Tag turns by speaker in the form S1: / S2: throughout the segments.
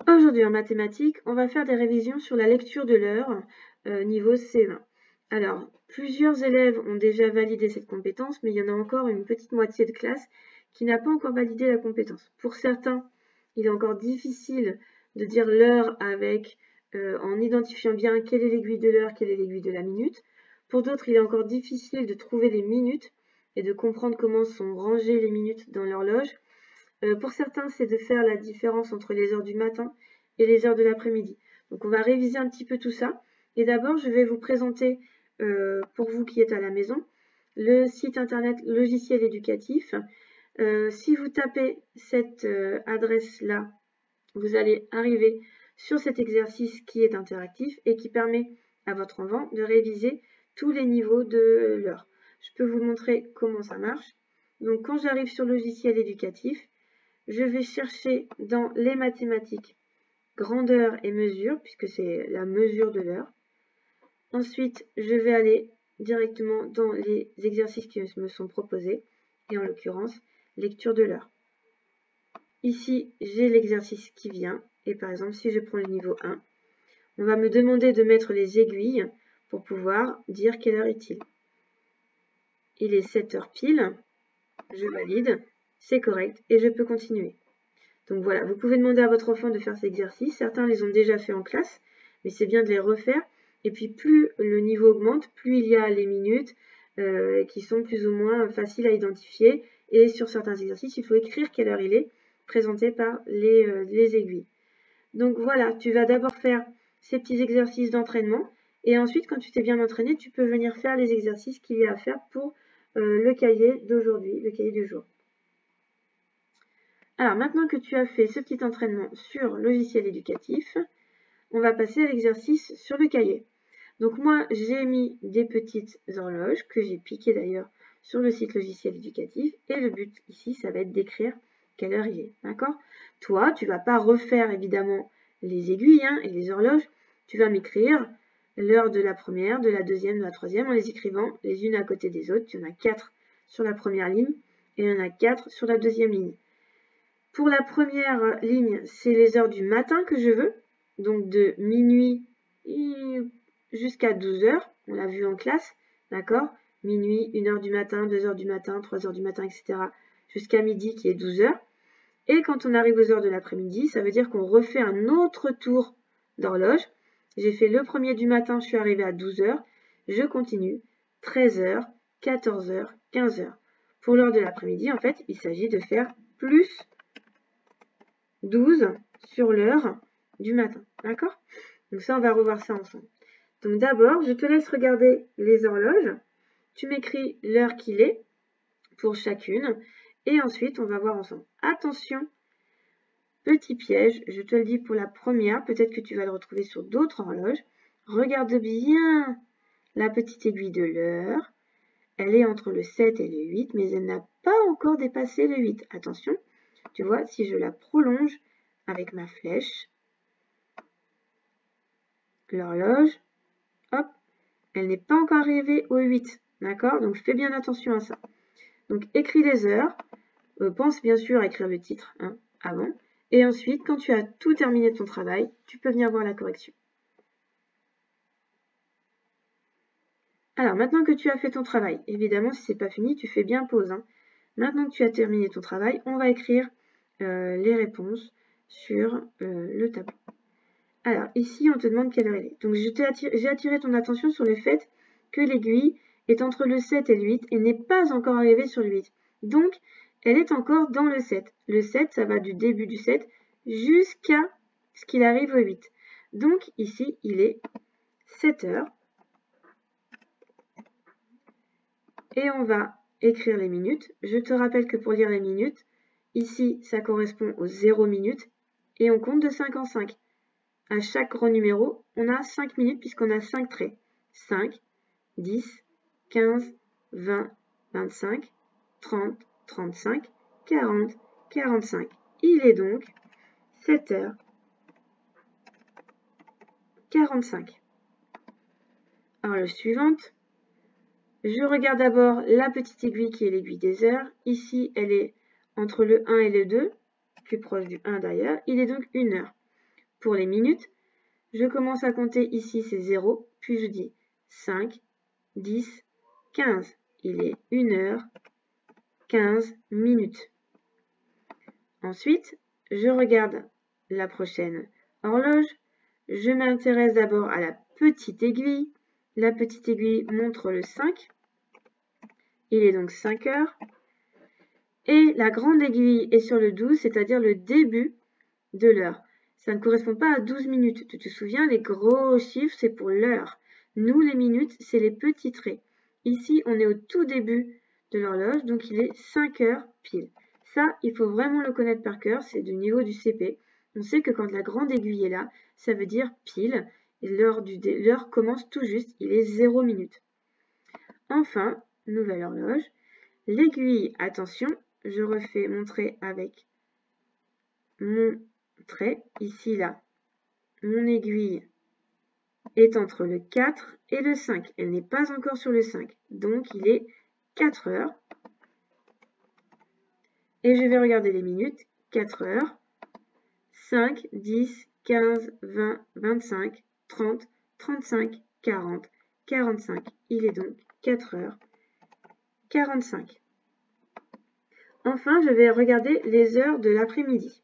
S1: Aujourd'hui en mathématiques, on va faire des révisions sur la lecture de l'heure niveau C20. Alors, plusieurs élèves ont déjà validé cette compétence, mais il y en a encore une petite moitié de classe qui n'a pas encore validé la compétence. Pour certains, il est encore difficile de dire l'heure en identifiant bien quelle est l'aiguille de l'heure, quelle est l'aiguille de la minute. Pour d'autres, il est encore difficile de trouver les minutes et de comprendre comment sont rangées les minutes dans l'horloge. Pour certains, c'est de faire la différence entre les heures du matin et les heures de l'après-midi. Donc on va réviser un petit peu tout ça. Et d'abord, je vais vous présenter, pour vous qui êtes à la maison, le site internet Logiciel Éducatif. Si vous tapez cette adresse-là, vous allez arriver sur cet exercice qui est interactif et qui permet à votre enfant de réviser tous les niveaux de l'heure. Je peux vous montrer comment ça marche. Donc quand j'arrive sur Logiciel Éducatif, je vais chercher dans les mathématiques grandeur et mesure, puisque c'est la mesure de l'heure. Ensuite, je vais aller directement dans les exercices qui me sont proposés, et en l'occurrence, lecture de l'heure. Ici, j'ai l'exercice qui vient, et par exemple, si je prends le niveau 1, on va me demander de mettre les aiguilles pour pouvoir dire quelle heure est-il. Il est 7 heures pile, je valide. C'est correct et je peux continuer. Donc voilà, vous pouvez demander à votre enfant de faire ces exercices. Certains les ont déjà fait en classe, mais c'est bien de les refaire. Et puis plus le niveau augmente, plus il y a les minutes qui sont plus ou moins faciles à identifier. Et sur certains exercices, il faut écrire quelle heure il est, présenté par les aiguilles. Donc voilà, tu vas d'abord faire ces petits exercices d'entraînement. Et ensuite, quand tu t'es bien entraîné, tu peux venir faire les exercices qu'il y a à faire pour le cahier d'aujourd'hui, le cahier du jour. Alors, maintenant que tu as fait ce petit entraînement sur Logiciel Éducatif, on va passer à l'exercice sur le cahier. Donc moi, j'ai mis des petites horloges que j'ai piquées d'ailleurs sur le site Logiciel Éducatif. Et le but ici, ça va être d'écrire quelle heure il est. D'accord? Toi, tu ne vas pas refaire évidemment les aiguilles et les horloges. Tu vas m'écrire l'heure de la première, de la deuxième, de la troisième en les écrivant les unes à côté des autres. Il y en a 4 sur la première ligne et il y en a 4 sur la deuxième ligne. Pour la première ligne, c'est les heures du matin que je veux, donc de minuit jusqu'à 12 heures, on l'a vu en classe, d'accord? Minuit, 1 heure du matin, 2 heures du matin, 3 heures du matin, etc. jusqu'à midi qui est 12 heures. Et quand on arrive aux heures de l'après-midi, ça veut dire qu'on refait un autre tour d'horloge. J'ai fait le premier du matin, je suis arrivée à 12 heures, je continue, 13 heures, 14 heures, 15 heures. Pour l'heure de l'après-midi, en fait, il s'agit de faire plus 12 sur l'heure du matin. D'accord? Donc ça, on va revoir ça ensemble. Donc d'abord, je te laisse regarder les horloges. Tu m'écris l'heure qu'il est pour chacune. Et ensuite, on va voir ensemble. Attention, petit piège, je te le dis pour la première. Peut-être que tu vas le retrouver sur d'autres horloges. Regarde bien la petite aiguille de l'heure. Elle est entre le 7 et le 8, mais elle n'a pas encore dépassé le 8. Attention, tu vois, si je la prolonge avec ma flèche, l'horloge, hop, elle n'est pas encore arrivée au 8, d'accord? Donc fais bien attention à ça. Donc écris les heures, pense bien sûr à écrire le titre avant, et ensuite, quand tu as tout terminé ton travail, tu peux venir voir la correction. Alors maintenant que tu as fait ton travail, évidemment si ce n'est pas fini, tu fais bien pause. Maintenant que tu as terminé ton travail, on va écrire les réponses sur le tableau. Alors ici, on te demande quelle heure elle est. Donc j'ai attiré ton attention sur le fait que l'aiguille est entre le 7 et le 8 et n'est pas encore arrivée sur le 8. Donc, elle est encore dans le 7. Le 7, ça va du début du 7 jusqu'à ce qu'il arrive au 8. Donc ici, il est 7 heures. Et on va écrire les minutes. Je te rappelle que pour lire les minutes, ici, ça correspond aux 0 minutes et on compte de 5 en 5. À chaque rang numéro, on a 5 minutes puisqu'on a 5 traits. 5, 10, 15, 20, 25, 30, 35, 40, 45. Il est donc 7h45. Alors, la suivante. Je regarde d'abord la petite aiguille qui est l'aiguille des heures. Ici, elle est entre le 1 et le 2, plus proche du 1 d'ailleurs. Il est donc 1 heure. pour les minutes, je commence à compter ici, c'est 0, puis je dis 5, 10, 15. Il est 1h15 minutes. Ensuite, je regarde la prochaine horloge. Je m'intéresse d'abord à la petite aiguille. La petite aiguille montre le 5. Il est donc 5 heures. Et la grande aiguille est sur le 12, c'est-à-dire le début de l'heure. Ça ne correspond pas à 12 minutes. Tu te souviens, les gros chiffres, c'est pour l'heure. Nous, les minutes, c'est les petits traits. Ici, on est au tout début de l'horloge, donc il est 5 heures pile. Ça, il faut vraiment le connaître par cœur, c'est du niveau du CP. On sait que quand la grande aiguille est là, ça veut dire pile. Et l'heure commence tout juste, il est 0 minute. Enfin, nouvelle horloge. L'aiguille, attention, je refais mon trait avec mon trait. Ici, là, mon aiguille est entre le 4 et le 5. Elle n'est pas encore sur le 5. Donc, il est 4 heures. Et je vais regarder les minutes. 4 heures, 5, 10, 15, 20, 25, 30, 35, 40, 45. Il est donc 4 heures 45. Enfin, je vais regarder les heures de l'après-midi.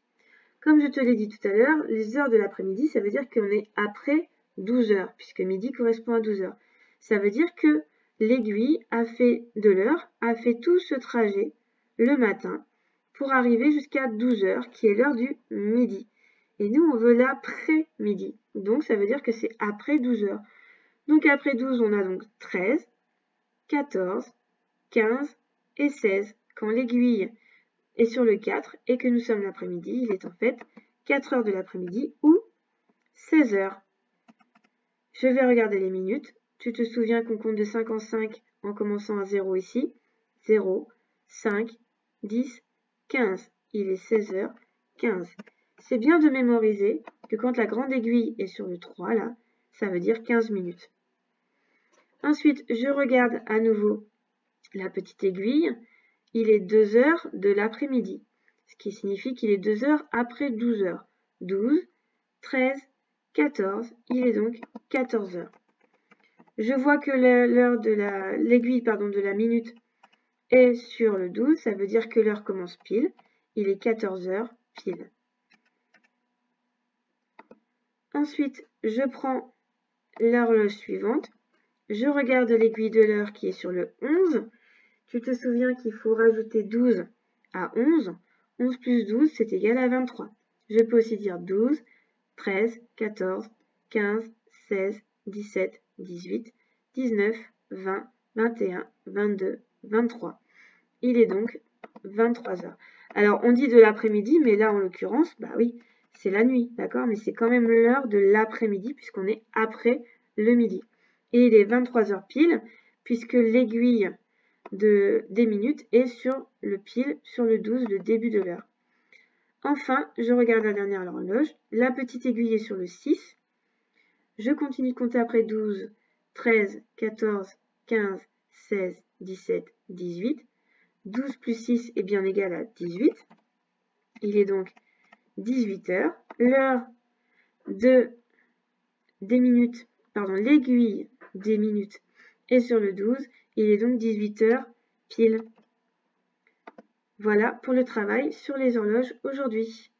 S1: Comme je te l'ai dit tout à l'heure, les heures de l'après-midi, ça veut dire qu'on est après 12 heures, puisque midi correspond à 12 heures. Ça veut dire que l'aiguille a fait de l'heure, a fait tout ce trajet le matin pour arriver jusqu'à 12 heures, qui est l'heure du midi. Et nous, on veut l'après-midi. Donc, ça veut dire que c'est après 12 heures. Donc, après 12, on a donc 13, 14, 15 et 16. Quand l'aiguille est sur le 4 et que nous sommes l'après-midi, il est en fait 4 heures de l'après-midi ou 16 heures. Je vais regarder les minutes. Tu te souviens qu'on compte de 5 en 5 en commençant à 0 ici. 0, 5, 10, 15. Il est 16h15. C'est bien de mémoriser que quand la grande aiguille est sur le 3, là, ça veut dire 15 minutes. Ensuite, je regarde à nouveau la petite aiguille. Il est 2 heures de l'après-midi, ce qui signifie qu'il est 2 heures après 12 heures. 12, 13, 14, il est donc 14 heures. Je vois que l'heure de l'aiguille de la minute est sur le 12, ça veut dire que l'heure commence pile. Il est 14 heures pile. Ensuite, je prends l'horloge suivante. Je regarde l'aiguille de l'heure qui est sur le 11. Tu te souviens qu'il faut rajouter 12 à 11. 11 plus 12, c'est égal à 23. Je peux aussi dire 12, 13, 14, 15, 16, 17, 18, 19, 20, 21, 22, 23. Il est donc 23 heures. Alors, on dit de l'après-midi, mais là, en l'occurrence, bah oui, c'est la nuit, d'accord? Mais c'est quand même l'heure de l'après-midi, puisqu'on est après le midi. Et il est 23 heures pile, puisque l'aiguille des minutes est sur le pile, sur le 12, le début de l'heure. Enfin, je regarde la dernière horloge. La petite aiguille est sur le 6. Je continue de compter après 12, 13, 14, 15, 16, 17, 18. 12 plus 6 est bien égal à 18. Il est donc 18 heures. L'heure des minutes, l'aiguille des minutes est sur le 12. Il est donc 18 heures pile. Voilà pour le travail sur les horloges aujourd'hui.